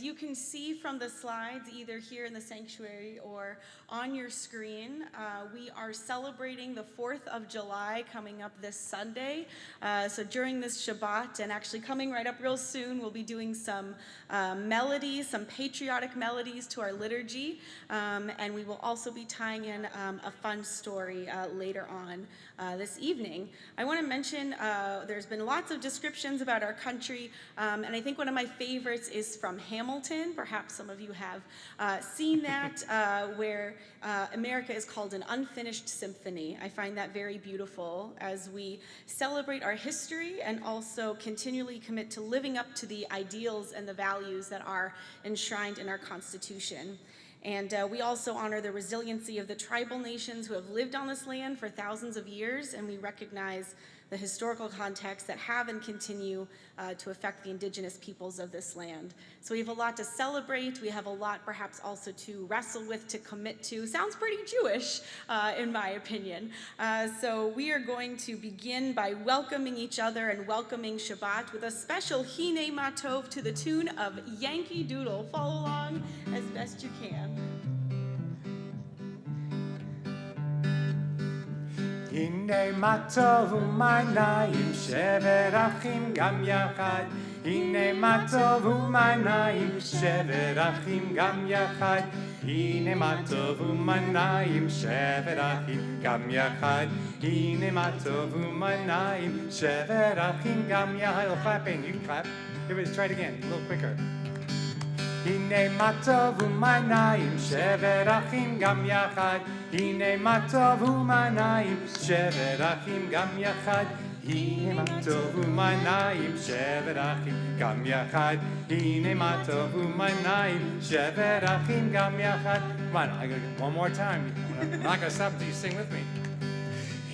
You can see from the slides, either here in the sanctuary or on your screen, we are celebrating the 4th of July coming up this Sunday. So during this Shabbat, and actually coming right up real soon, we'll be doing some melodies, some patriotic melodies to our liturgy, and we will also be tying in a fun story later on this evening. I want to mention there's been lots of descriptions about our country, and I think one of my favorites is from Hamilton. Perhaps some of you have seen that, where America is called an unfinished symphony. I find that very beautiful as we celebrate our history and also continually commit to living up to the ideals and the values that are enshrined in our Constitution. And we also honor the resiliency of the tribal nations who have lived on this land for thousands of years, and we recognize the historical contexts that have and continue to affect the indigenous peoples of this land. So we have a lot to celebrate. We have a lot perhaps also to wrestle with, to commit to. Sounds pretty Jewish, in my opinion. So we are going to begin by welcoming each other and welcoming Shabbat with a special Hine Matov to the tune of Yankee Doodle. Follow along as best you can. הנה מה טוב ומה נעים, שבר אחים גם יחד. הנה מה טוב ומה נעים, שבר אחים גם יחד. הנה מה טוב ומה נעים, שבר אחים גם יחד. הנה מה טוב ומה נעים, שבר אחים גם יחד. Oh, clapping, you can clap. Everybody try it again, a little quicker. הנה מה טוב ומה נעים, שבר אחים גם יחד. הנה מה טוב ומה נעים, שבר אחים גם יחד. הנה מה טוב ומה נעים, שבר אחים גם יחד. הנה מה טוב ומה נעים, שבר אחים גם יחד. Come on, I gotta get one more time. I'm not gonna stop until you sing with me.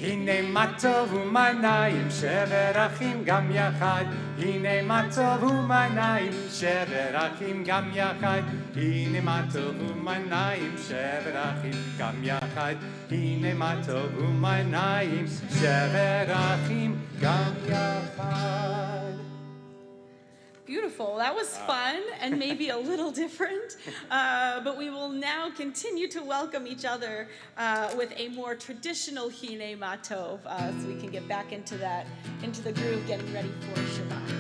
הנה מה טוב ומה נעים, שבר אחים גם יחד. הנה מה טוב ומה נעים, שבר אחים גם יחד. הנה מה טוב ומה נעים, שבר אחים גם יחד. הנה מה טוב ומה נעים, שבר אחים גם יחד. Beautiful. That was fun and maybe a little different, but we will now continue to welcome each other with a more traditional Hine Matov, so we can get back into the groove, getting ready for Shabbat.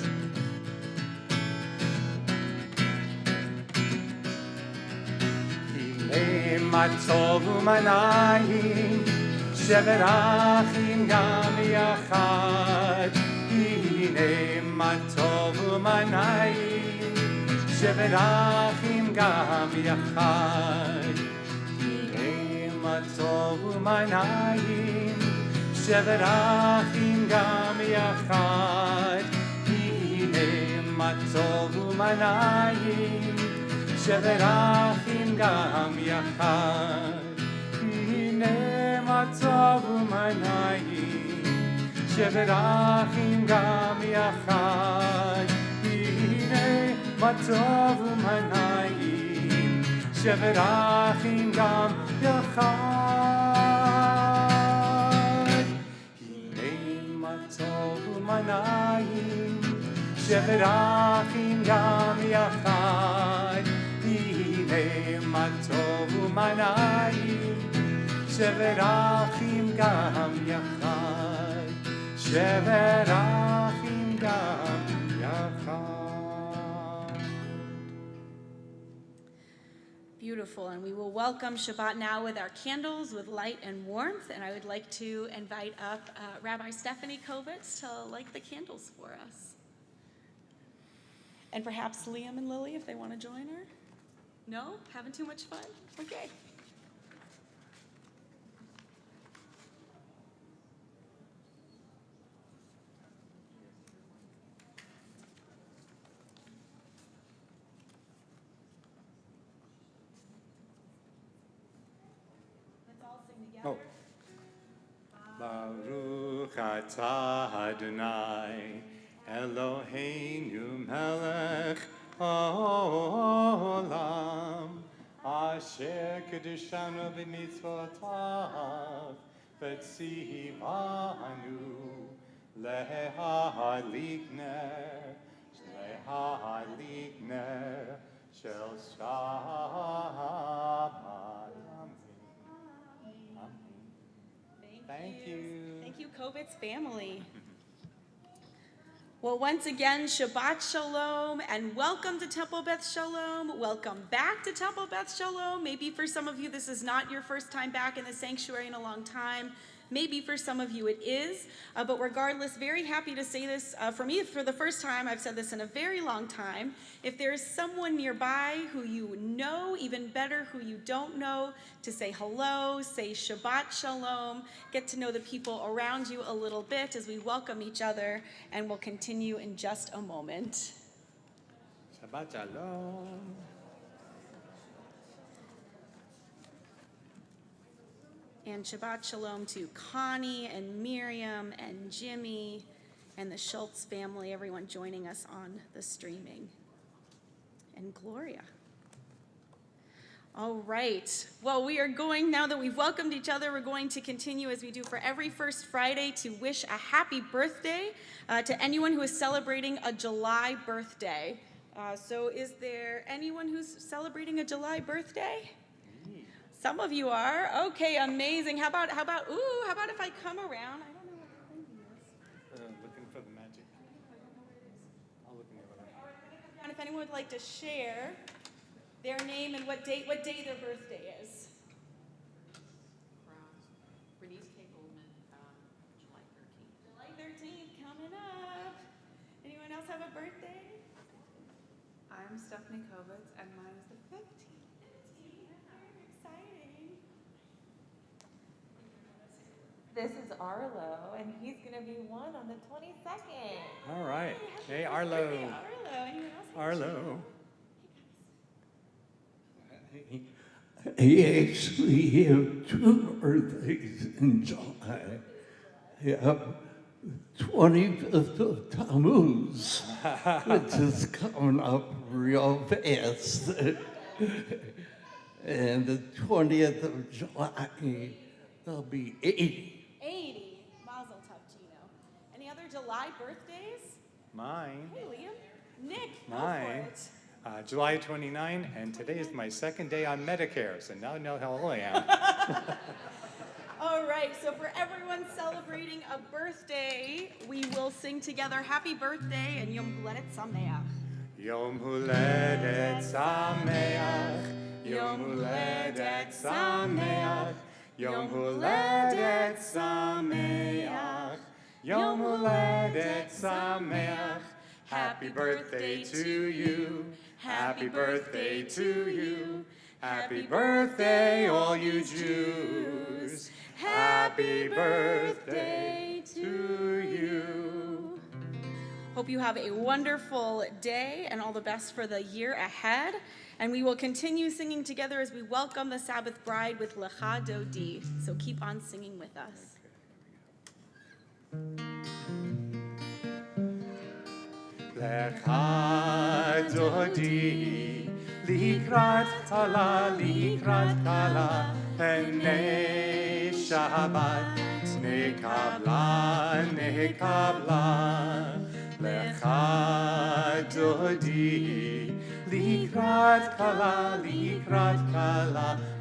הנה מה טוב ומה נעים, שבר אחים גם יחד. הנה מה טוב ומה נעים, שבר אחים גם יחד. הנה מה טוב ומה נעים, שבר אחים גם יחד. הנה מה טוב ומה נעים, שבר אחים גם יחד. הנה מה טוב ומה נעים, שבר אחים גם יחד. הנה מה טוב ומה נעים, שבר אחים גם יחד. הנה מה טוב ומה נעים, שבר אחים גם יחד. הנה מה טוב ומה נעים, שבר אחים גם יחד. שבר אחים גם יחד. Beautiful, and we will welcome Shabbat now with our candles with light and warmth, and I would like to invite up Rabbi Stephanie Kovitz to light the candles for us. And perhaps Liam and Lily if they want to join her. No? Having too much fun? Okay. Let's all sing together. Baruch atah Adonai, Eloheinu melech haolam, asher kedushanu b'mitzvotav, v'tzivanu lehadlik ner, Shabbat. Amen. Thank you. Thank you, Kovitz family. Well, once again, Shabbat Shalom, and welcome to Temple Beth Shalom. Welcome back to Temple Beth Shalom. Maybe for some of you, this is not your first time back in the sanctuary in a long time. Maybe for some of you it is, but regardless, very happy to say this. For me, for the first time, I've said this in a very long time. If there's someone nearby who you know, even better, who you don't know, to say hello, say Shabbat Shalom, get to know the people around you a little bit as we welcome each other, and we'll continue in just a moment. Shabbat Shalom. And Shabbat Shalom to Connie and Miriam and Jimmy and the Schultz family, everyone joining us on the streaming. And Gloria. All right. Well, we are going, now that we've welcomed each other, we're going to continue as we do for every first Friday to wish a happy birthday to anyone who is celebrating a July birthday. So is there anyone who's celebrating a July birthday? Some of you are. Okay, amazing. How about if I come around? I don't know what the thinking is. Looking for the magic. I'll look in the other. All right, we're gonna come down if anyone would like to share their name and what day their birthday is. Bernice K. Goldman, July 13th. July 13th, coming up. Anyone else have a birthday? I'm Stephanie Kovitz, and mine is the 15th. This is Arlo, and he's going to be 1 on the 22nd. All right. Hey, Arlo. Arlo. Anyone else? Arlo. Yes, we have 2 birthdays in July. We have 25th of Tammuz, which is coming up real fast. And the 20th of July, they'll be 80. 80. Mazel tov, Gino. Any other July birthdays? Mine. Hey, Liam. Nick, go Mine. for it. July 29, and today is my second day on Medicare, so now I know how old I am. All right, so for everyone celebrating a birthday, we will sing together Happy Birthday and Yom Huledet Sameach. Yom Huledet Sameach, Yom Huledet Sameach, Yom Huledet Sameach, Yom Huledet Sameach. Happy birthday to you, happy birthday to you, happy birthday all you Jews, happy birthday to you. Hope you have a wonderful day and all the best for the year ahead. And we will continue singing together as we welcome the Sabbath bride with Lecha Dodi. So keep on singing with us. Lecha Dodi, likrat kala, Pnei Shabbat, nekabla, Lecha Dodi, likrat kala,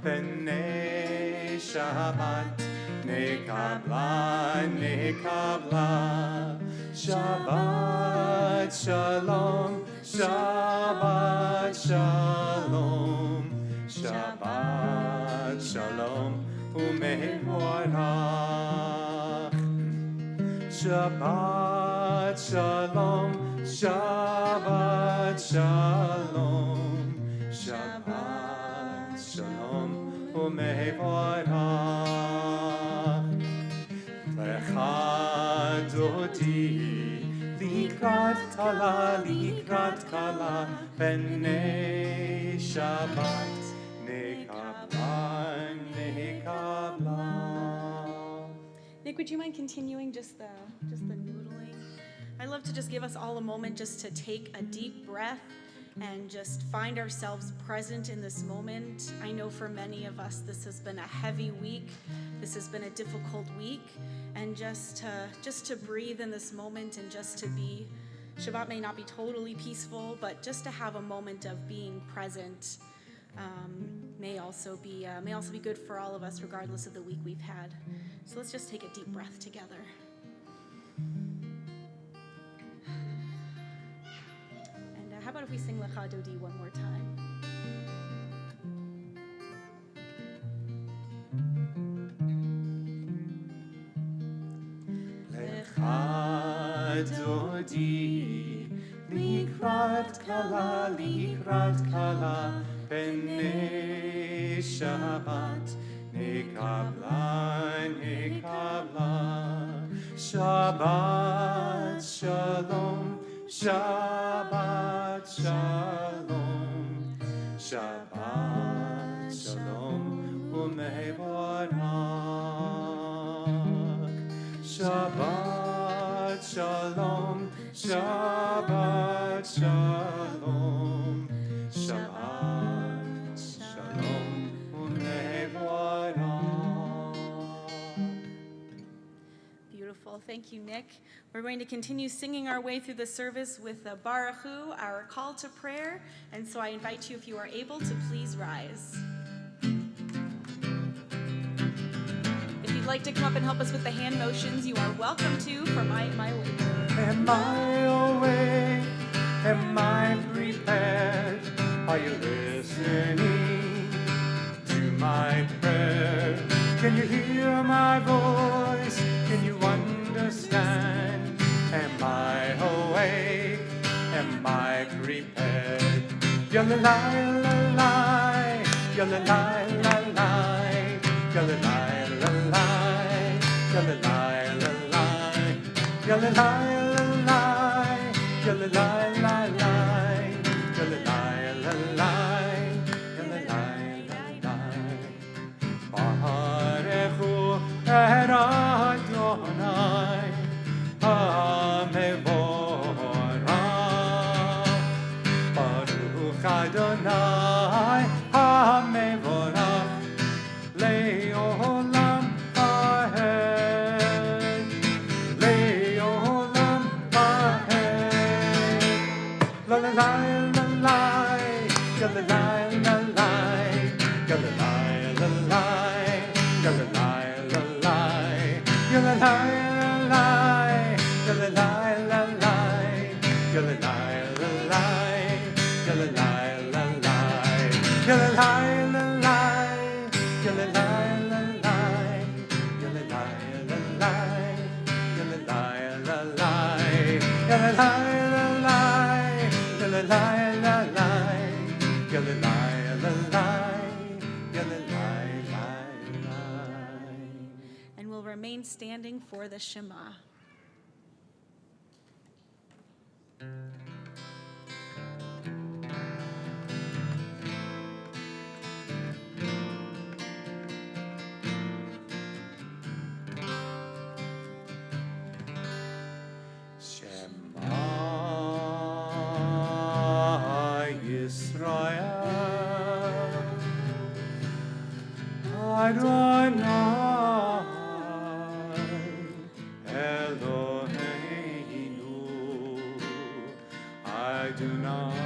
Pnei Shabbat, nekabla, Shabbat Shalom, Shabbat Shalom, Shabbat Shalom, umevorach. Shabbat Shalom, Shabbat Shalom, Shabbat Shalom, umevorach. Lecha Dodi, likrat kala, Pnei Shabbat, nekabla. Nick, would you mind continuing just the noodling? I love to just give us all a moment just to take a deep breath and just find ourselves present in this moment. I know for many of us this has been a heavy week. This has been a difficult week. And just to breathe in this moment and just to be Shabbat may not be totally peaceful, but just to have a moment of being present may also be good for all of us, regardless of the week we've had. So let's just take a deep breath together. And how about if we sing Lecha Dodi one more time? Lecha Dodi, likrat kala, b'nei Shabbat, nekabla, Shabbat Shalom, Shabbat Shalom, Shabbat Shalom, u'mevarak, Shabbat Shalom, Shabbat Shalom, Shabbat Shalom, u'mevarak. Beautiful. Thank you, Nick. We're going to continue singing our way through the service with the Baruch Hu, our call to prayer. And so I invite you, if you are able, to please rise. If you'd like to come up and help us with the hand motions, you are welcome to for my way. Am I awake? Am I prepared? Are you listening to my prayer? Can you hear my voice? Can you understand? Am I awake? Am I prepared? Yalalai, lalai, yalalai, lalai, yalalai, lalai, yalalai, lalai, yalalai, lalai, yalalai, lalai, yalalai, lalai, yalalai, lalai. Baruchu et Adonai HaMevorach, Baruch Adonai HaMevorach, Le'olam Vahed, Le'olam Vahed. Lalai, lalai, yalalai, lalai, yalalai, lalai, yalalai, lalai, yalalai, lalai, yalalai, lalai, yalalai, lalai, yalalai, lalai, yalalai, lalai, yalalai, lalai, yalalai, lalai, yalalai, lalai, yalalai, lalai, yalalai, lalai, yalalai, lalai, yalalai, lalai. And we'll remain standing for the Shema. Shema Yisrael, Adonai Eloheinu, Adonai,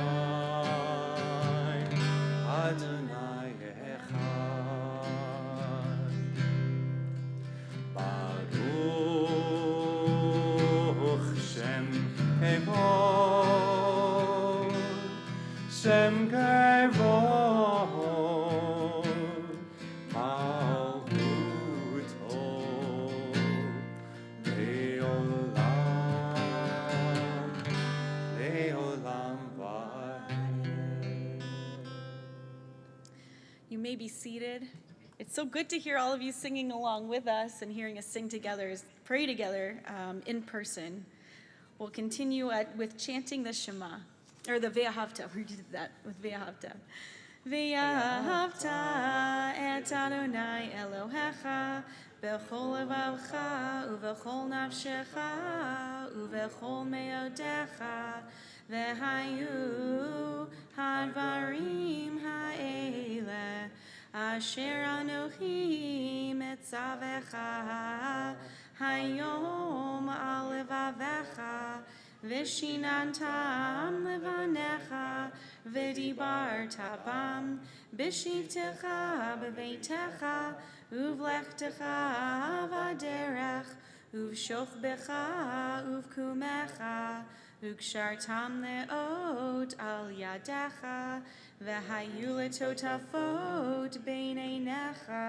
Adonai Echad. Baruch Shem Kevod, Shem Kevod, Malchuto Leolam, Leolam Vaed. You may be seated. It's so good to hear all of you singing along with us and hearing us sing together, pray together in person. We'll continue with chanting the Shema, or the Ve'ahavta. We did that with Ve'ahavta. Ve'ahavta et Adonai Elohecha b'chol levavcha u'v'chol nafshecha u'v'chol me'odecha v'hayu hadvarim ha'eleh Asher Anochi Metzavecha Hayom Alevavecha Vishinantam levanecha v'dibarta bam b'shivtecha b'veitecha uvlechtecha v'derech uvshochbecha uvkumecha ukshartam leot al yadecha v'hayu letotafot beineinecha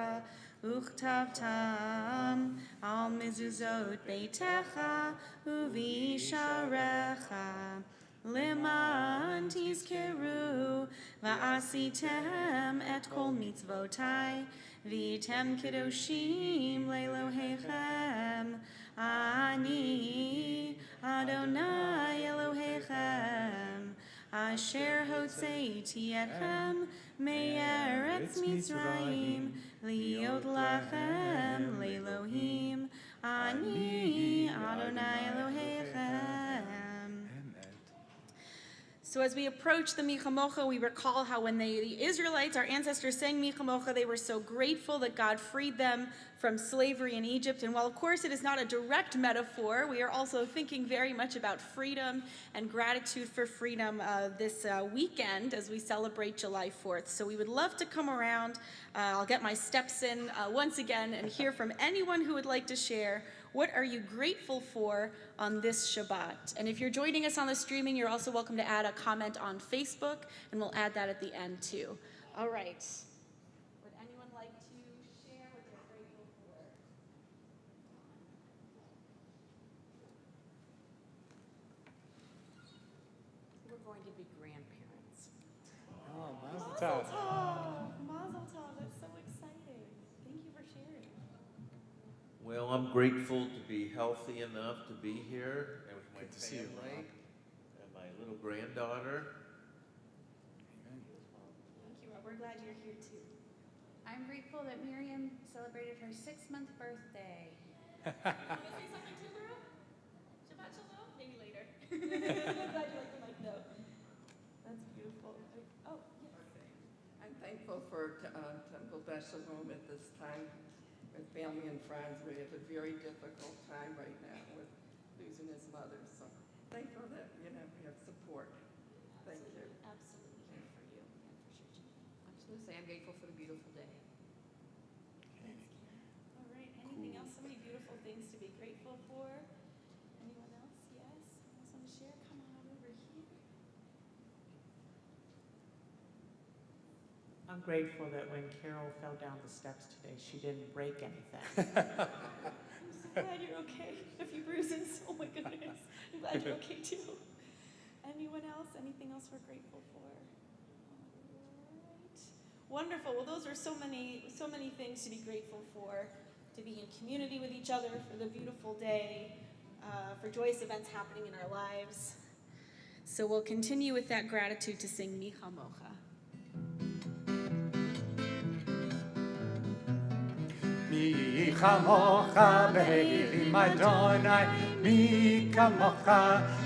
Uchtavtam al mezuzot beitecha uvisharecha liman tizkeru va'asitem et kol mitzvotai v'item kedoshim le'elohechem ani Adonai Elohechem asher hotzeiti etchem me'eretz Mitzrayim Liot lachem le'Elohim ani Adonai Elohechem. So as we approach the Michamocha, we recall how when the Israelites, our ancestors, sang Michamocha, they were so grateful that God freed them from slavery in Egypt. And while, of course, it is not a direct metaphor, we are also thinking very much about freedom and gratitude for freedom this weekend as we celebrate July 4th. So we would love to come around. I'll get my steps in once again and hear from anyone who would like to share. What are you grateful for on this Shabbat? And if you're joining us on the streaming, you're also welcome to add a comment on Facebook, and we'll add that at the end too. All right. Would anyone like to share what they're grateful for? We're going to be grandparents. Oh, Mazel Mazel tov. tov! Mazel tov! That's so exciting. Thank you for sharing. Well, I'm grateful to be healthy enough to be here and with my Good to see you, family Rob. and my little granddaughter. Thank you, Rob. We're glad you're here too. I'm grateful that Miriam celebrated her 6-month birthday. Want to say something too, Laura? Shabbat Shalom? Maybe later. I'm glad you like the mic though. That's beautiful. Oh, yes. I'm thankful for Temple Beth Shalom at this time with family and friends. We have a very difficult time right now with losing his mother. So thankful that we have support. Thank you. Absolutely here for you and for sure, Jimmy. I'm just going to say I'm grateful for the beautiful day. All right. Anything else? So many beautiful things to be grateful for. Anyone else? Yes? Anyone else want to share? Come on over here. I'm grateful that when Carol fell down the steps today, she didn't break anything. I'm so glad you're okay. A few bruises. Oh my goodness. I'm glad you're okay too. Anyone else? Anything else we're grateful for? All right. Wonderful. Well, those are so many things to be grateful for. To be in community with each other, for the beautiful day, for joyous events happening in our lives. So we'll continue with that gratitude to sing Micha Mocha. מי כמוך בהרים אדוני, מי כמוך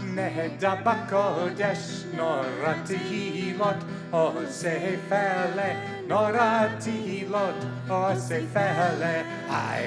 נהדר בקודש, נורא תהילות עושה פלא, נורא תהילות עושה פלא.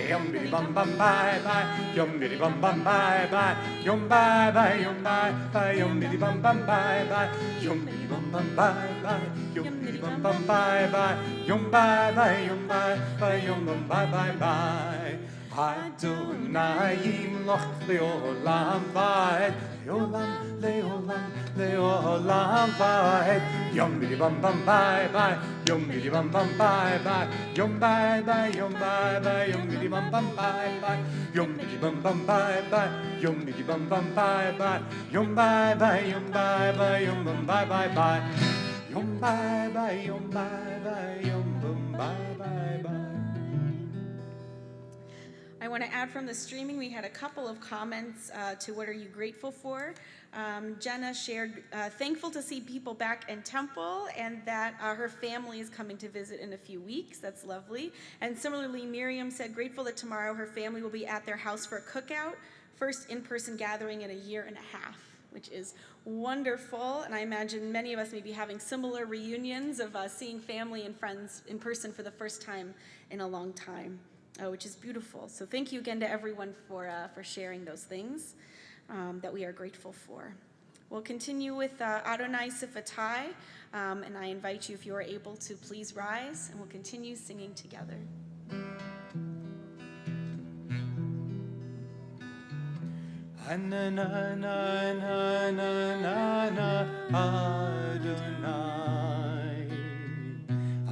יום בידי בם בם ביי ביי, יום בידי בם בם ביי ביי, יום ביי ביי, יום ביי ביי, יום בידי בם בם ביי ביי, יום בידי בם בם ביי ביי, יום בידי בם בם ביי ביי, יום ביי ביי, יום ביי ביי, יום בם ביי ביי ביי. אדוני ימלוך לעולם ועד, לעולם, לעולם, לעולם ועד. יום בידי בם בם ביי ביי, יום בידי בם בם ביי ביי, יום ביי ביי, יום ביי ביי, יום בידי בם בם ביי ביי, יום בידי בם בם ביי ביי, יום בידי בם בם ביי ביי, יום ביי ביי, יום ביי ביי, יום בם ביי ביי ביי, יום ביי ביי, יום ביי ביי, יום בם ביי ביי ביי. I want to add from the streaming, we had a couple of comments to what are you grateful for. Jenna shared, thankful to see people back in Temple and that her family is coming to visit in a few weeks. That's lovely. And similarly, Miriam said, grateful that tomorrow her family will be at their house for a cookout, first in-person gathering in a year and a half, which is wonderful. And I imagine many of us may be having similar reunions of seeing family and friends in person for the first time in a long time. Which is beautiful. So thank you again to everyone for sharing those things. that we are grateful for. We'll continue with Adonai Sifatai, and I invite you, if you are able to, please rise, and we'll continue singing together.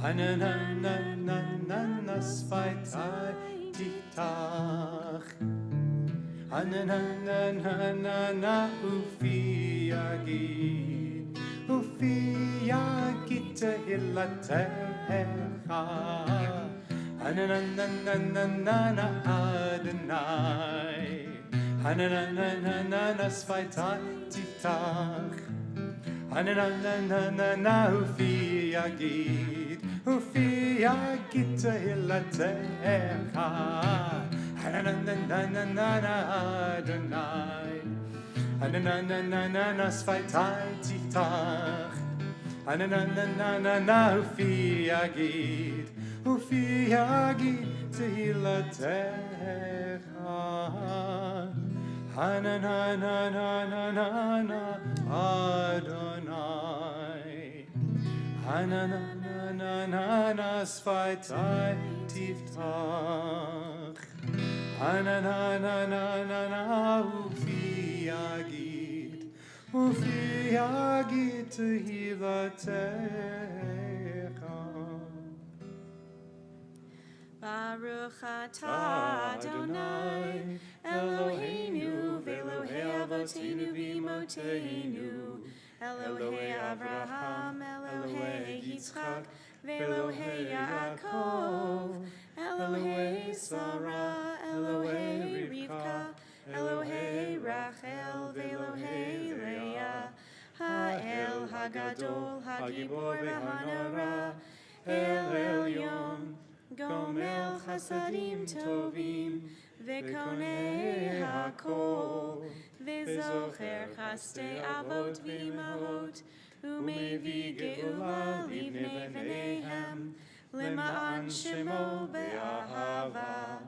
Ananana svaitai tiftach. Ananana ufi yagid tehilatecha. Ananana Adonai. Ananana svaitai tiftach. Ananana ufi yagid tehilatecha. Ananana Adonai. Ananana svaitai tiftach. Ananana ufi yagid tehilatecha. Ananana Adonai. Ananana svaitai tiftach. Ananana ufi yagid tehilatecha. Baruch atah Adonai Eloheinu v'Elohei Avotenu v'Imotenu Elohei Avraham Elohei Yitzchak v'Elohei Yaakov Elohei Sarah Elohei Rivka Elohei Rachel v'Elohei Leah Ha'el Hagadol Hagibor v'Hanora El Elyon Gomel Chasadim Tovim V'Konei HaKol V'Zocher Chastei Avot V'Imahot U'Mevi Geula Livnei V'neihem Lema'an Shemo Be'ahava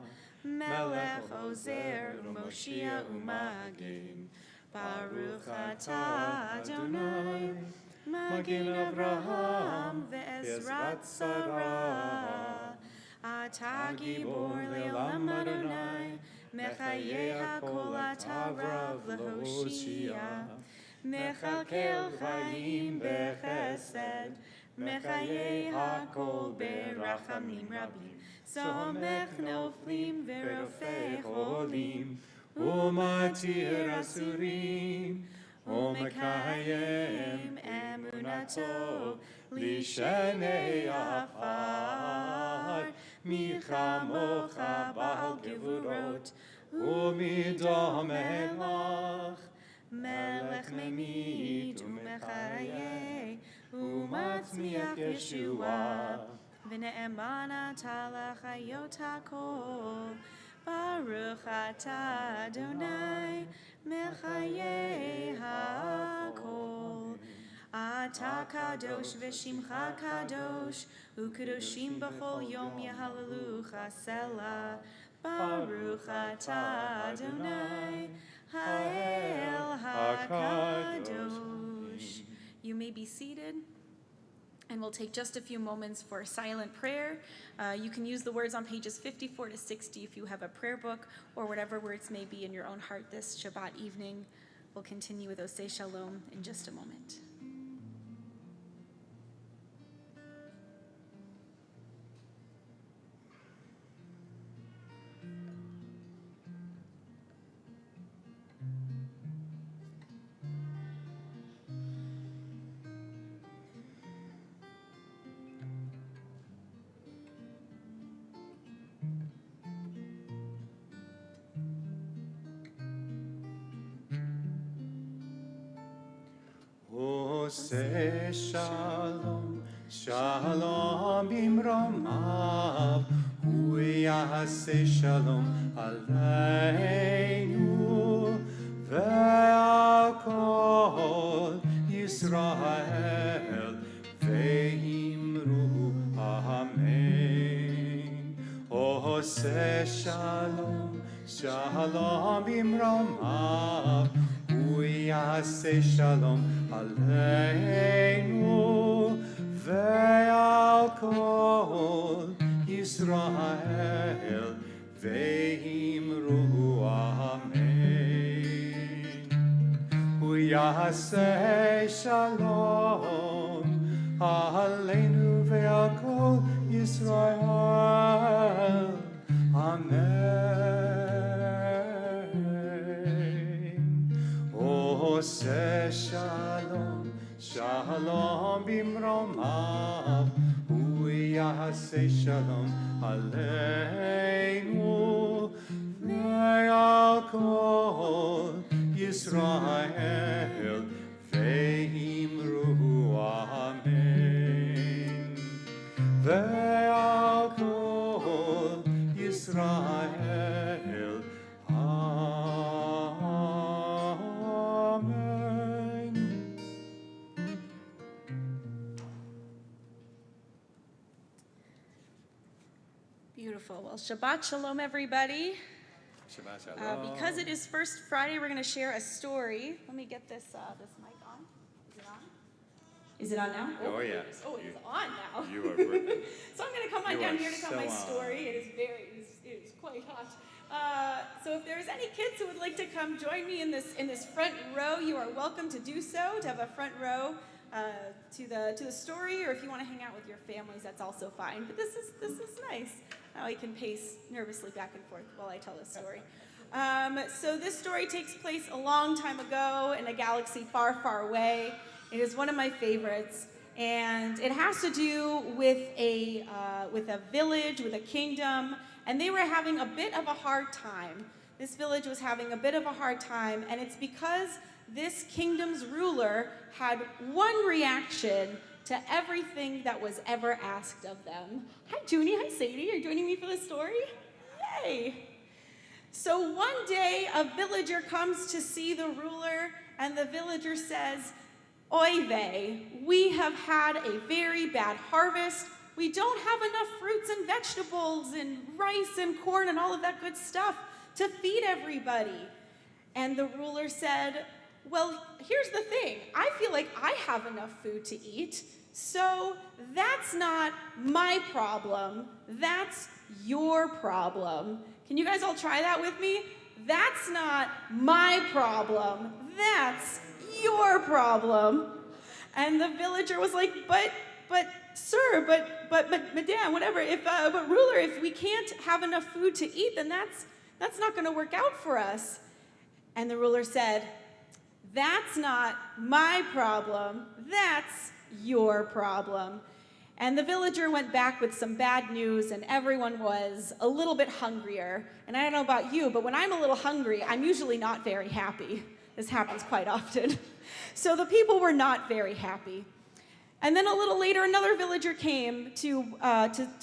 Melech Ozer U'Moshia U'Magen Baruch atah Adonai Magen Avraham Ve'ezrat Sarah Atah Gibor Le'olam Adonai Mechayeh HaKol Atah Rav Lehoshia Mechalkel Chaim Bechesed Mechayeh HaKol Berachamim Rabim Somech Noflim Verofei Cholim Umatir Asurim Umekayem Emunato Lishenei Afar Michamocha Baal Gevurot Umidom Elach Melech Memid Umechaye Umatzmiach Yeshua V'ne'emana Talach Hayot HaKol Baruch atah Adonai Mechayeh HaKol Atah Kadosh v'Shimcha Kadosh U'Kadoshim b'chol Yom Yehalelucha Selah Baruch atah Adonai Ha'el HaKadosh. You may be seated. And we'll take just a few moments for a silent prayer. You can use the words on pages 54 to 60 if you have a prayer book or whatever words may be in your own heart this Shabbat evening. We'll continue with Osei Shalom in just a moment. Osei Shalom, Shalom bimromav, Hu yaseh Shalom aleinu, ve'al kol Yisrael, ve'imru amen. Osei Shalom, Shalom bimromav, hu yaseh shalom aleinu ve'al kol Yisrael ve'imru amen. Hu yaseh shalom aleinu ve'al kol Yisrael. Amen. Oseh shalom, shalom bimromav, hu yaseh shalom aleinu ve'al kol Yisrael ve'imru amen. Ve'al kol Yisrael, amen. Beautiful. Well, Shabbat Shalom, everybody. Shabbat shalom. Because it is First Friday, we're going to share a story. Let me get this this mic on. Is it on? Is it on now? Oh, yeah. It is. Oh, it is on now. You are working. So I'm going to come on You down are here to tell so my on. story. It is quite hot. So if there's any kids who would like to come join me in this front row, you are welcome to do so. To have a front row to the story, or if you want to hang out with your families, that's also fine. But this is nice. Now I can pace nervously back and forth while I tell this story. So this story takes place a long time ago in a galaxy far, far away. It is one of my favorites, and it has to do with a village, with a kingdom, and they were having a bit of a hard time. This village was having a bit of a hard time, and it's because this kingdom's ruler had one reaction to everything that was ever asked of them. Hi, Junie. Hi, Sadie. You're joining me for the story? Yay! So one day, a villager comes to see the ruler, and the villager says, "Oy vey, we have had a very bad harvest. We don't have enough fruits and vegetables and rice and corn and all of that good stuff to feed everybody." And the ruler said, "Well, here's the thing. I feel like I have enough food to eat, so that's not my problem. That's your problem." Can you guys all try that with me? That's not my problem. That's your problem. And the villager was like, but sir, but madame, whatever, but ruler, if we can't have enough food to eat, then that's not going to work out for us. And the ruler said, "That's not my problem. That's your problem." And the villager went back with some bad news, and everyone was a little bit hungrier. And I don't know about you, but when I'm a little hungry, I'm usually not very happy. This happens quite often. So the people were not very happy. And then a little later, another villager came to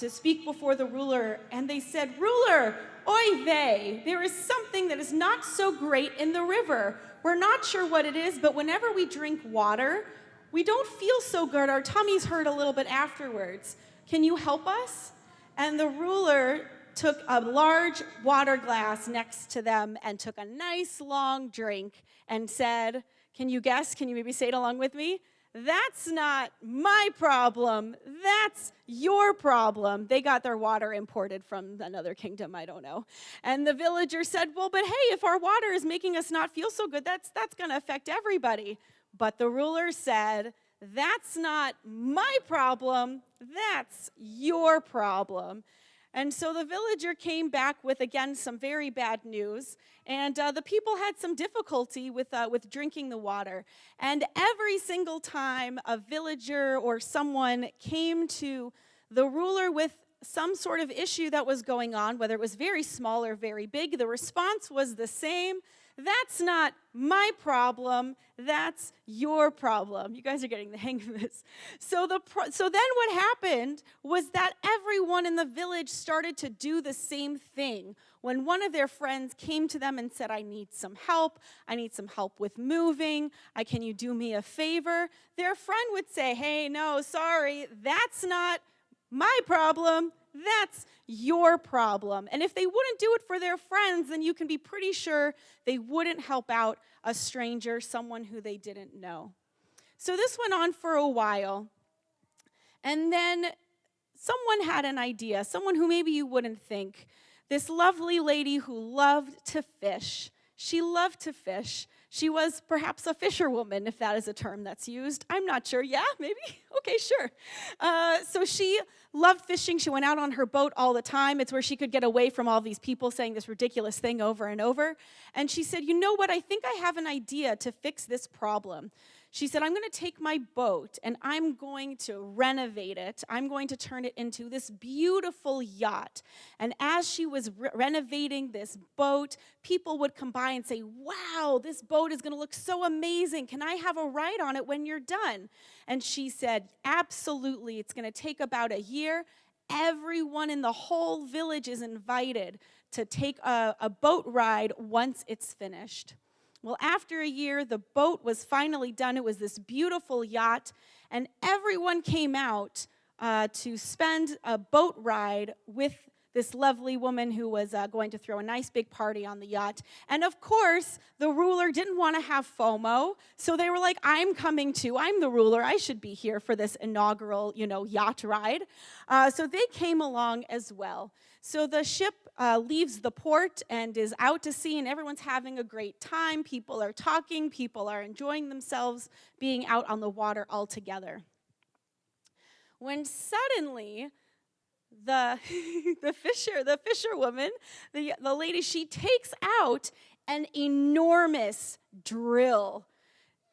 speak before the ruler, and they said, "Ruler, oy vey, there is something that is not so great in the river. We're not sure what it is, but whenever we drink water, we don't feel so good. Our tummies hurt a little bit afterwards. Can you help us?" And the ruler took a large water glass next to them and took a nice long drink and said, can you guess? Can you maybe say it along with me? "That's not my problem. That's your problem." They got their water imported from another kingdom, I don't know. And the villager said, "Well, but hey, if our water is making us not feel so good, that's going to affect everybody." But the ruler said, "That's not my problem. That's your problem." And so the villager came back with, again, some very bad news. And the people had some difficulty with drinking the water. And every single time a villager or someone came to the ruler with some sort of issue that was going on, whether it was very small or very big, the response was the same. "That's not my problem. That's your problem." You guys are getting the hang of this. So then what happened was that everyone in the village started to do the same thing. When one of their friends came to them and said, "I need some help. I need some help with moving. Can you do me a favor?" Their friend would say, "Hey, no, sorry. That's not my problem. that's your problem. And if they wouldn't do it for their friends, then you can be pretty sure they wouldn't help out a stranger, someone who they didn't know. So this went on for a while. And then someone had an idea, someone who maybe you wouldn't think. This lovely lady who loved to fish. She loved to fish. She was perhaps a fisherwoman, if that is a term that's used. I'm not sure. Yeah, maybe? Okay, sure. So she loved fishing. She went out on her boat all the time. It's where she could get away from all these people saying this ridiculous thing over and over. And she said, you know what? I think I have an idea to fix this problem. She said, I'm going to take my boat and I'm going to renovate it. I'm going to turn it into this beautiful yacht. And as she was renovating this boat, people would come by and say, wow, this boat is going to look so amazing. Can I have a ride on it when you're done? And she said, absolutely. It's going to take about a year. Everyone in the whole village is invited to take a boat ride once it's finished. Well, after a year, the boat was finally done. It was this beautiful yacht, and everyone came out to spend a boat ride with this lovely woman who was going to throw a nice big party on the yacht. And of course, the ruler didn't want to have FOMO, so they were like, I'm coming too. I'm the ruler. I should be here for this inaugural, yacht ride. So they came along as well. So the ship leaves the port and is out to sea, and everyone's having a great time. People are talking. People are enjoying themselves being out on the water all together. When suddenly the fisherwoman, the lady, she takes out an enormous drill.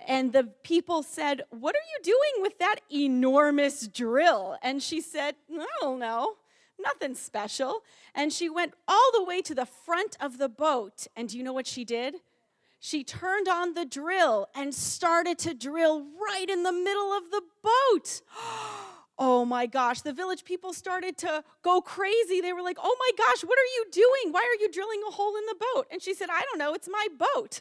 And the people said, what are you doing with that enormous drill? And she said, I don't know. Nothing special. And she went all the way to the front of the boat. And do you know what she did? She turned on the drill and started to drill right in the middle of the boat. Oh my gosh, the village people started to go crazy. They were like, oh my gosh, what are you doing? Why are you drilling a hole in the boat? And she said, I don't know, it's my boat.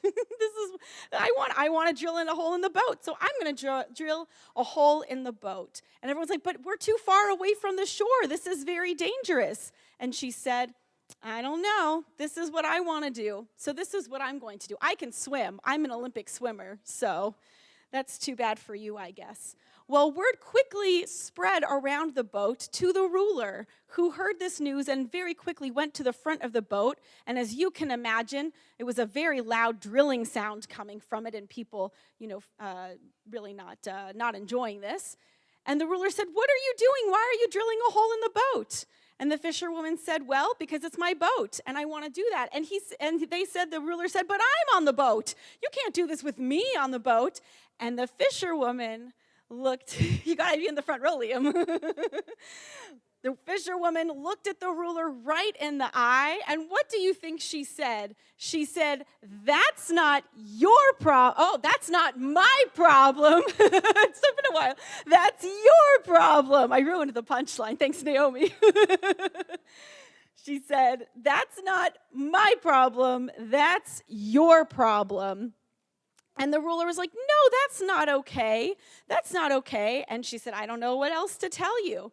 I want to drill in a hole in the boat, so I'm going to drill a hole in the boat. And everyone's like, but we're too far away from the shore. This is very dangerous. And she said, I don't know. This is what I want to do. So this is what I'm going to do. I can swim. I'm an Olympic swimmer, so that's too bad for you, I guess. Well, word quickly spread around the boat to the ruler, who heard this news and very quickly went to the front of the boat. And as you can imagine, it was a very loud drilling sound coming from it, and people, really not enjoying this. And the ruler said, what are you doing? Why are you drilling a hole in the boat? And the fisherwoman said, well, because it's my boat, and I want to do that. And the ruler said, but I'm on the boat. You can't do this with me on the boat. And the fisherwoman looked, you got to be in the front row, Liam. The fisherwoman looked at the ruler right in the eye, and what do you think she said? She said, that's not your problem. Oh, that's not my problem. It's been a while. That's your problem. I ruined the punchline. Thanks, Naomi. She said, that's not my problem. That's your problem. And the ruler was like, no, that's not okay. That's not okay. And she said, I don't know what else to tell you.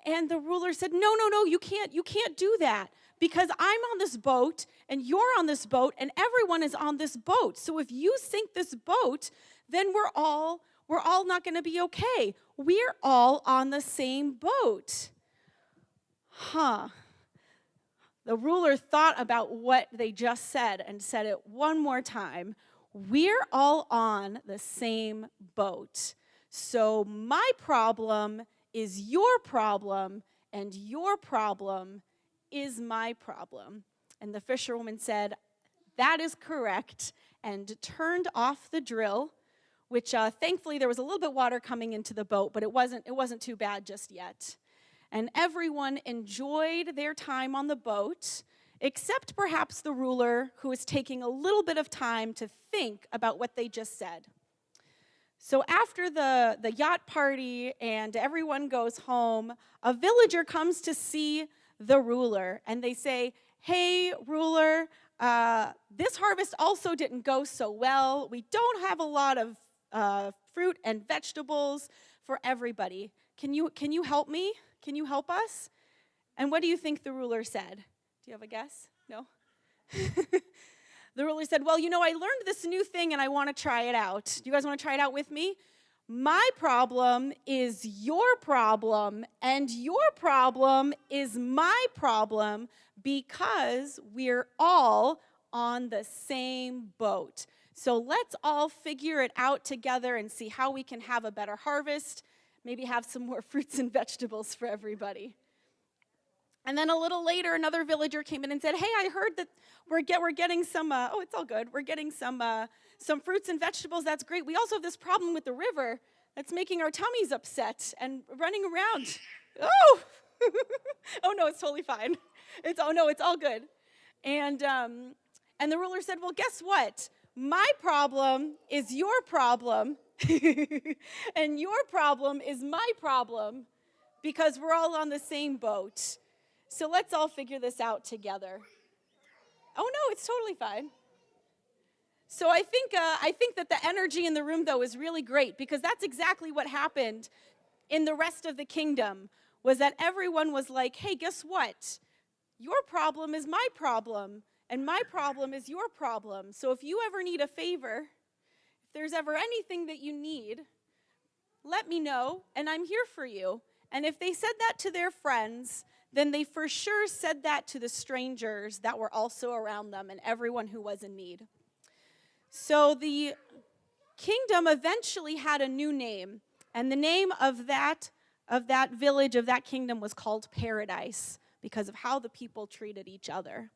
And the ruler said, no, you can't do that, because I'm on this boat and you're on this boat and everyone is on this boat. So if you sink this boat, then we're all not going to be okay. We're all on the same boat. The ruler thought about what they just said and said it one more time. We're all on the same boat. So my problem is your problem, and your problem is my problem. And the fisherwoman said, that is correct, and turned off the drill, which thankfully there was a little bit of water coming into the boat, but it wasn't too bad just yet. And everyone enjoyed their time on the boat, except perhaps the ruler, who was taking a little bit of time to think about what they just said. So after the yacht party and everyone goes home, a villager comes to see the ruler, and they say, hey, ruler, this harvest also didn't go so well. We don't have a lot of fruit and vegetables for everybody. Can you help me? Can you help us? And what do you think the ruler said? Do you have a guess? No? The ruler said, well, I learned this new thing and I want to try it out. Do you guys want to try it out with me? My problem is your problem, and your problem is my problem because we're all on the same boat. So let's all figure it out together and see how we can have a better harvest, maybe have some more fruits and vegetables for everybody. And then a little later, another villager came in and said, hey, I heard that we're getting some, it's all good. We're getting some fruits and vegetables. That's great. We also have this problem with the river that's making our tummies upset and running around. Oh, oh no, it's totally fine. It's all good. And the ruler said, well, guess what? My problem is your problem, and your problem is my problem, because we're all on the same boat. So let's all figure this out together. Oh no, it's totally fine. So I think that the energy in the room, though, is really great, because that's exactly what happened in the rest of the kingdom, was that everyone was like, hey, guess what? Your problem is my problem, and my problem is your problem. So if you ever need a favor, if there's ever anything that you need, let me know, and I'm here for you. And if they said that to their friends, then they for sure said that to the strangers that were also around them and everyone who was in need. So the kingdom eventually had a new name, and the name of that village, of that kingdom, was called Paradise, because of how the people treated each other.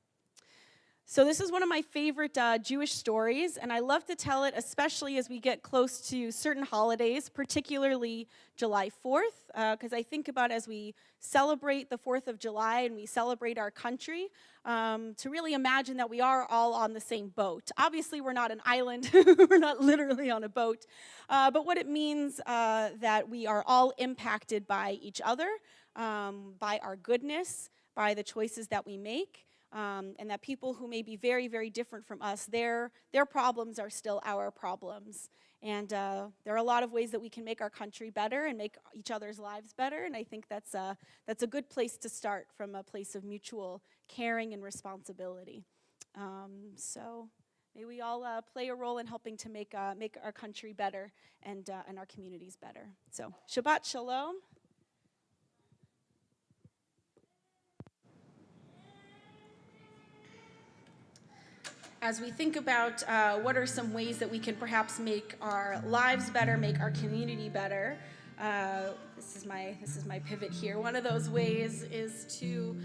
So this is one of my favorite Jewish stories, and I love to tell it, especially as we get close to certain holidays, particularly July 4th, because I think about as we celebrate the 4th of July and we celebrate our country, to really imagine that we are all on the same boat. Obviously, we're not an island. We're not literally on a boat. But what it means that we are all impacted by each other, by our goodness, by the choices that we make. And that people who may be very, very different from us, their problems are still our problems. And there are a lot of ways that we can make our country better and make each other's lives better. And I think that's a good place to start, from a place of mutual caring and responsibility. So may we all play a role in helping to make our country better and our communities better. So Shabbat Shalom. As we think about what are some ways that we can perhaps make our lives better, make our community better, this is my pivot here. One of those ways is to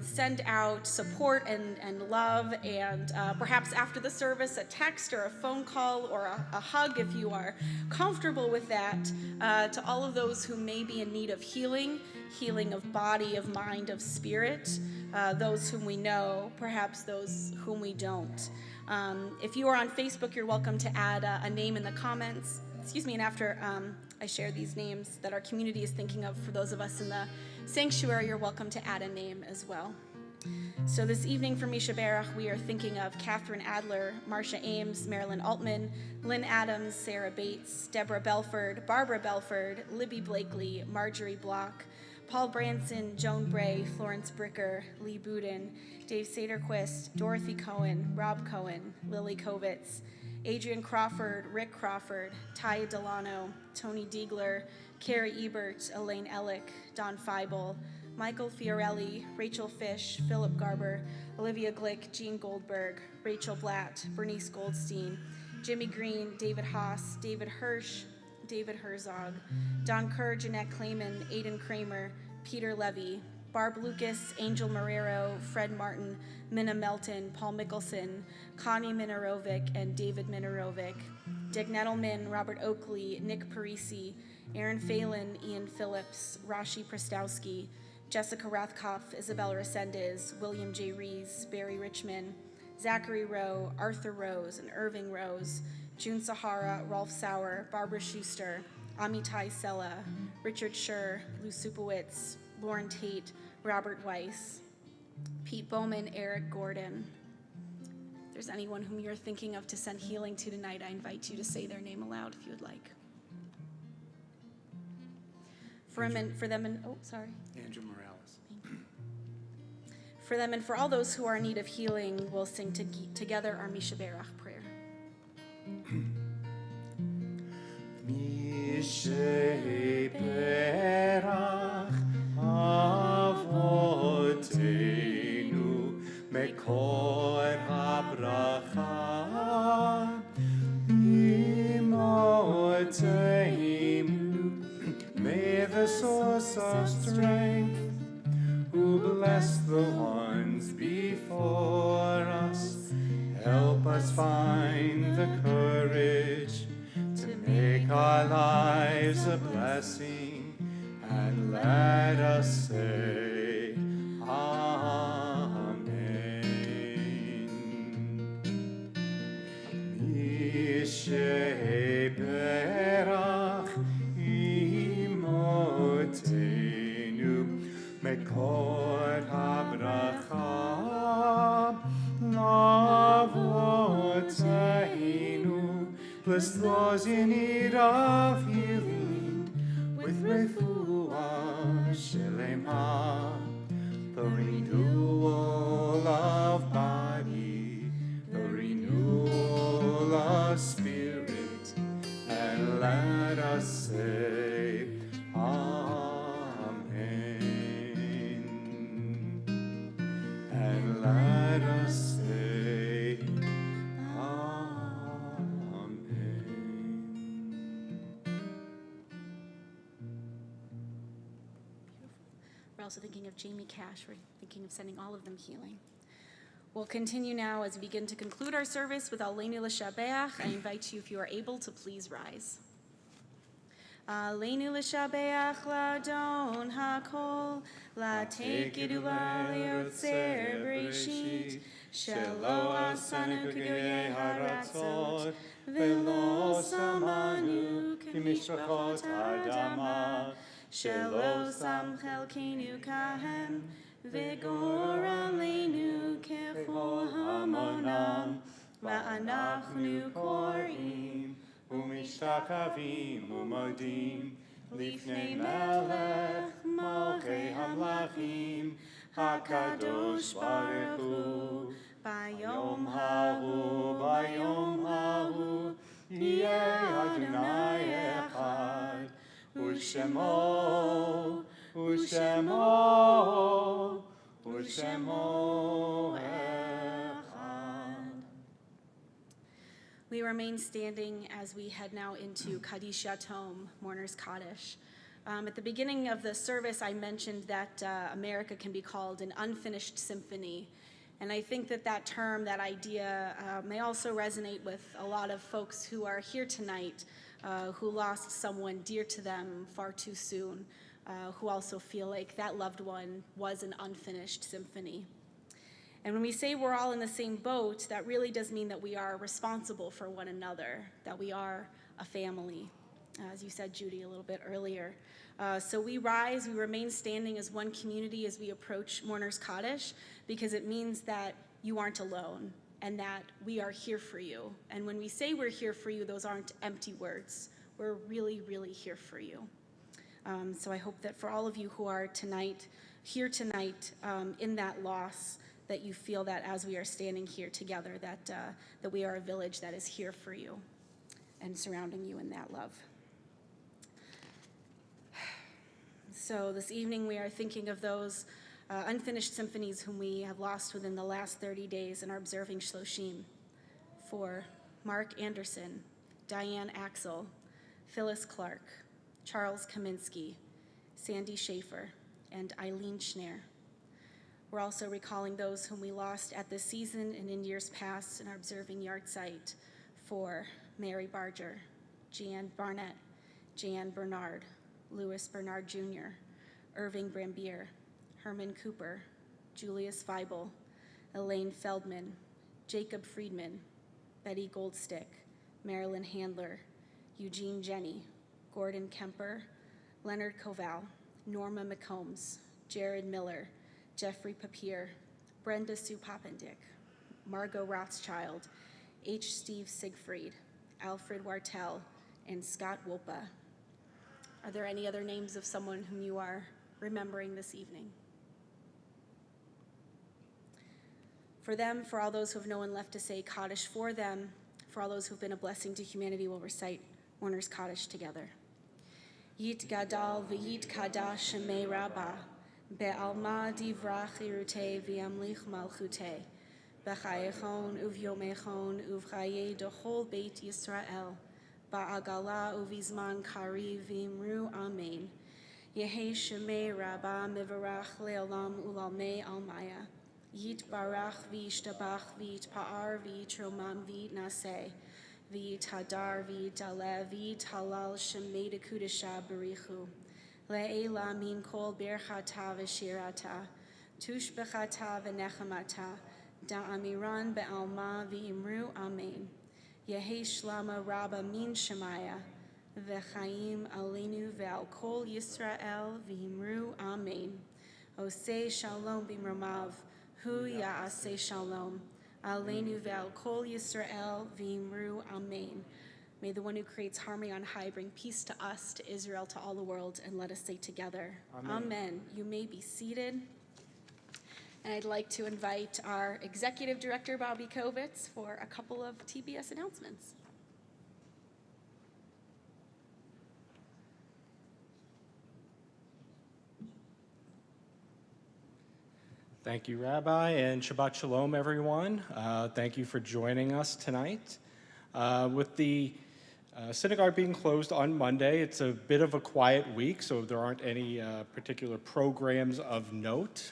send out support and love, and perhaps after the service, a text or a phone call or a hug, if you are comfortable with that, to all of those who may be in need of healing of body, of mind, of spirit, those whom we know, perhaps those whom we don't. If you are on Facebook, you're welcome to add a name in the comments. And after I share these names that our community is thinking of, for those of us in the sanctuary, you're welcome to add a name as well. So this evening for Misha Berach, we are thinking of Catherine Adler, Marcia Ames, Marilyn Altman, Lynn Adams, Sarah Bates, Deborah Belford, Barbara Belford, Libby Blakely, Marjorie Block, Paul Branson, Joan Bray, Florence Bricker, Lee Boudin, Dave Saderquist, Dorothy Cohen, Rob Cohen, Lily Kovitz, Adrian Crawford, Rick Crawford, Taya Delano, Tony Diegler, Carrie Ebert, Elaine Ellick, Don Feibel, Michael Fiorelli, Rachel Fish, Philip Garber, Olivia Glick, Jean Goldberg, Rachel Blatt, Bernice Goldstein, Jimmy Green, David Haas, David Hirsch, David Herzog, Don Kerr, Jeanette Clayman, Aidan Kramer, Peter Levy, Barb Lucas, Angel Marrero, Fred Martin, Minna Melton, Paul Mickelson, Connie Minarovic, and David Minarovic, Dick Nettleman, Robert Oakley, Nick Parisi, Aaron Phelan, Ian Phillips, Rashi Prostowski, Jessica Rathkoff, Isabel Resendez, William J. Rees, Barry Richmond, Zachary Rowe, Arthur Rose, and Irving Rose, June Sahara, Rolf Sauer, Barbara Schuster, Amitai Sella, Richard Scher, Lou Supowitz, Lauren Tate, Robert Weiss, Pete Bowman, Eric Gordon. If there's anyone whom you're thinking of to send healing to tonight, I invite you to say their name aloud if you would like. Andrew Morales. for them and for all those who are in need of healing, we'll sing together our Misha Berach prayer. Misha Berach Avotenu Mekor HaBracha Imotenu. May the source of strength who bless the ones before us help us find the courage to make our lives a blessing, and let us say Amen. Mishe Berach Imotenu Mekor HaBracha Lavotenu. Bless those in need of healing with refuah shelema, the renewal of body, the renewal of spirit, and let us say Amen. And let us say Amen. We're also thinking of Jamie Cash. We're thinking of sending all of them healing. We'll continue now as we begin to conclude our service with Aleinu L'Shabeach. I invite you, if you are able, to please rise. Aleinu L'Shabeach L'Adon HaKol L'Tekidu L'Yotzer Bereshit Shelo Asanu K'goyei Haratzot V'lo Samanu K'mishpachot Ha'adama Shelo Sam Chelkeinu Kahem V'gor Aleinu K'chol Hamonam V'anachnu Korim Umishtakavim umodim Lifnei Melech Malkei Hamlachim HaKadosh Baruch Hu Bayom Hahu Yeh Adonai Echad U'Shemo Echad. We remain standing as we head now into Kaddish Yatom, Mourner's Kaddish. At the beginning of the service, I mentioned that America can be called an unfinished symphony. And I think that that term, that idea, may also resonate with a lot of folks who are here tonight who lost someone dear to them far too soon, who also feel like that loved one was an unfinished symphony. And when we say we're all in the same boat, that really does mean that we are responsible for one another, that we are a family, as you said, Judy, a little bit earlier. So we rise, we remain standing as one community as we approach Mourner's Kaddish, because it means that you aren't alone and that we are here for you. And when we say we're here for you, those aren't empty words. We're really, really here for you. So I hope that for all of you who are here tonight in that loss, that you feel that as we are standing here together, that we are a village that is here for you and surrounding you in that love. So this evening we are thinking of those unfinished symphonies whom we have lost within the last 30 days and are observing Shloshim. For Mark Anderson, Diane Axel, Phyllis Clark, Charles Kaminsky, Sandy Schaefer, and Eileen Schneer. We're also recalling those whom we lost at this season and in years past and are observing Yahrzeit for Mary Barger, Jeanne Barnett, Jan Bernard, Louis Bernard Jr., Irving Brambier, Herman Cooper, Julius Feibel, Elaine Feldman, Jacob Friedman, Betty Goldstick, Marilyn Handler, Eugene Jenny, Gordon Kemper, Leonard Koval, Norma McCombs, Jared Miller, Jeffrey Papier, Brenda Sue Poppendick, Margot Rothschild, H. Steve Siegfried, Alfred Wartell, and Scott Wolpa. Are there any other names of someone whom you are remembering this evening? For them, for all those who have no one left to say Kaddish for them, for all those who have been a blessing to humanity, we'll recite Warner's Kaddish together. Yit Gadal v'yit Kadash Shemei Rabbah, Be'alma divrach irute v'yamlich malchute, B'chayechon uv'yomechon uv'chaye dochol Beit Yisrael, Ba'agala uv'izman kari v'imru Amen. Yehi Shemei Rabbah mivarach le'olam ulalmei almaya. Yit barach v'yishtabach v'yitpa'ar v'yitromam v'yitnaseh. V'yit hadar v'yit aleh v'yit halal shemei dekudesha barichu. Le'ela min kol birchata v'shirata. Tush b'chata v'nechamata. Da'amiran be'alma v'imru amen. Yehi shlama rabba min shemaya. V'chaim aleinu ve'al kol Yisrael v'imru amen. Osei shalom b'mromav. Hu ya'aseh shalom. Aleinu ve'al kol Yisrael v'imru amen. May the one who creates harmony on high bring peace to us, to Israel, to all the world, and let us say together, Amen. You may be seated. And I'd like to invite our Executive Director, Bobby Kovitz, for a couple of TBS announcements. Thank you, Rabbi, and Shabbat Shalom, everyone. Thank you for joining us tonight. With the synagogue being closed on Monday, it's a bit of a quiet week, so there aren't any particular programs of note,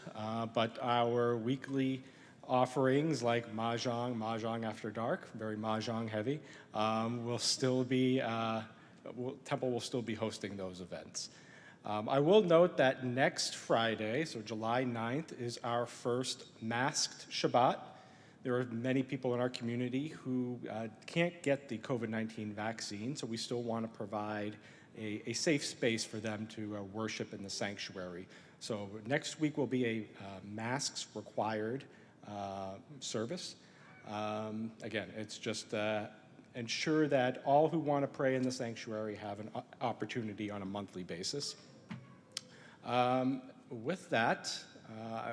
but our weekly offerings like Mahjong After Dark, very Mahjong heavy, will still be, Temple will still be hosting those events. I will note that next Friday, so July 9th, is our first masked Shabbat. There are many people in our community who can't get the COVID-19 vaccine, so we still want to provide a safe space for them to worship in the sanctuary. So next week will be a masks required service. Again, it's just ensure that all who want to pray in the sanctuary have an opportunity on a monthly basis. With that,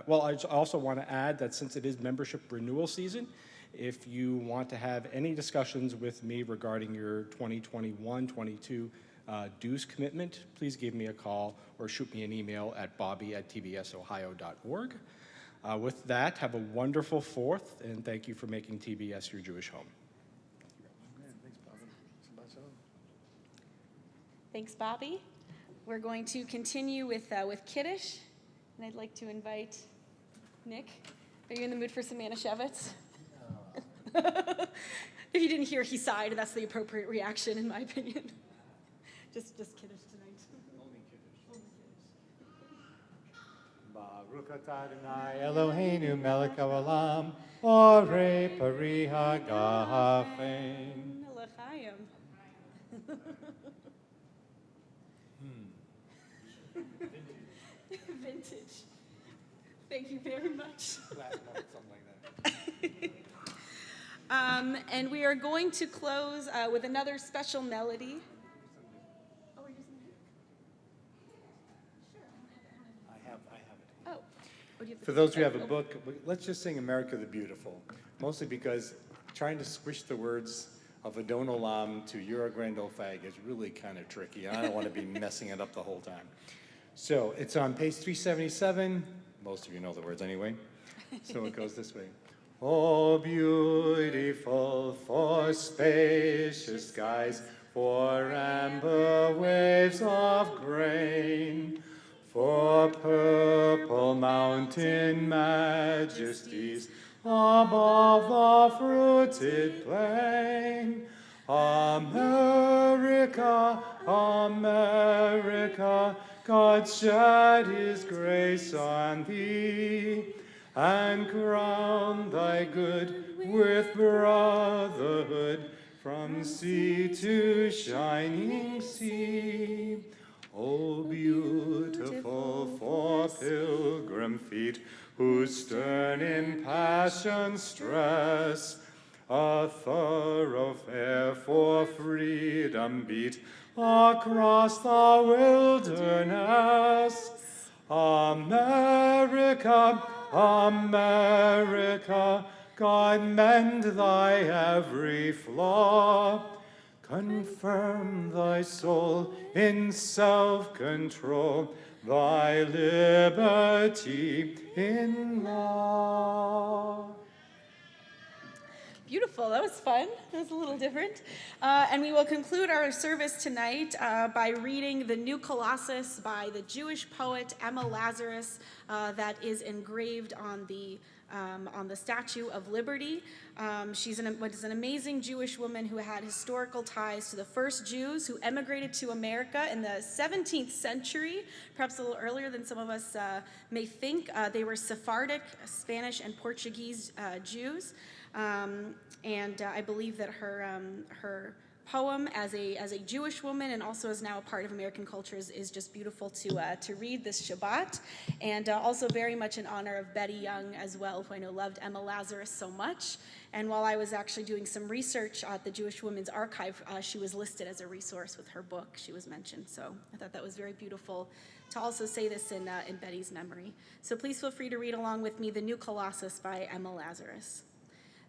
well, I also want to add that since it is membership renewal season, if you want to have any discussions with me regarding your 2021-22 dues commitment, please give me a call or shoot me an email at bobby@tbsohio.org. With that, have a wonderful 4th, and thank you for making TBS your Jewish home. Thanks, Bobby. We're going to continue with Kiddush, and I'd like to invite Nick. Are you in the mood for some Manischewitz? No. If you didn't hear, he sighed, and that's the appropriate reaction, in my opinion. just Kiddush tonight. Only Kiddush. Baruch atah Adonai Eloheinu melech haolam, orei pari hagafen. L'chaim. Vintage. Thank you very much. And we are going to close with another special melody. Oh, we're using it? Sure. I have it. Oh. What do you have For those who have a book, let's just sing America the Beautiful, mostly because trying to squish the words of Adon Olam to You're a Grand Old Fag is really kind of tricky. I don't want to be messing it up the whole time. So it's on page 377. Most of you know the words anyway. So it goes this way. Oh, beautiful for spacious skies, for amber waves of grain, for purple mountain majesties above the fruited plain. America, America, God shed his grace on thee, and crown thy good with brotherhood from sea to shining sea. Oh, beautiful for pilgrim feet, whose stern impassioned stress a thoroughfare for freedom beat across the wilderness. America, America, God mend thy every flaw. Confirm thy soul in self-control, thy liberty in law. Beautiful. That was fun. That was a little different. And we will conclude our service tonight by reading the New Colossus by the Jewish poet Emma Lazarus that is engraved on the Statue of Liberty. She's was an amazing Jewish woman who had historical ties to the first Jews who emigrated to America in the 17th century, perhaps a little earlier than some of us may think. They were Sephardic, Spanish, and Portuguese Jews. And I believe that her poem as a Jewish woman and also as now a part of American culture is just beautiful to read this Shabbat, and also very much in honor of Betty Young as well, who I know loved Emma Lazarus so much. And while I was actually doing some research at the Jewish Women's Archive, she was listed as a resource with her book. She was mentioned, so I thought that was very beautiful to also say this in Betty's memory. So please feel free to read along with me the New Colossus by Emma Lazarus.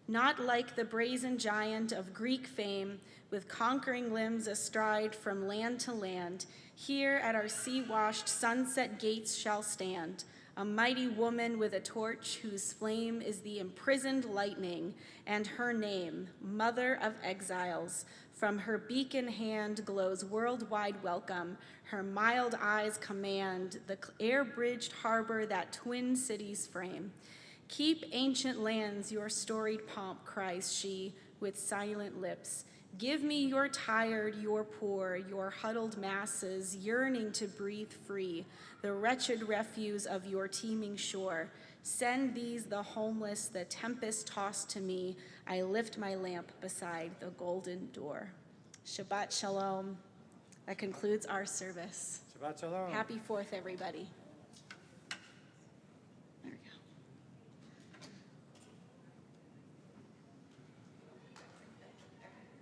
Not like the brazen giant of Greek fame, with conquering limbs astride from land to land, here at our sea-washed sunset gates shall stand a mighty woman with a torch whose flame is the imprisoned lightning, and her name, Mother of Exiles. From her beacon hand glows worldwide welcome, her mild eyes command the air-bridged harbor that twin cities frame. Keep ancient lands your storied pomp, cries she, with silent lips. Give me your tired, your poor, your huddled masses, yearning to breathe free, the wretched refuse of your teeming shore. Send these, the homeless, the tempest tossed to me. I lift my lamp beside the golden door. Shabbat Shalom. That concludes our service. Shabbat Shalom. Happy 4th, everybody.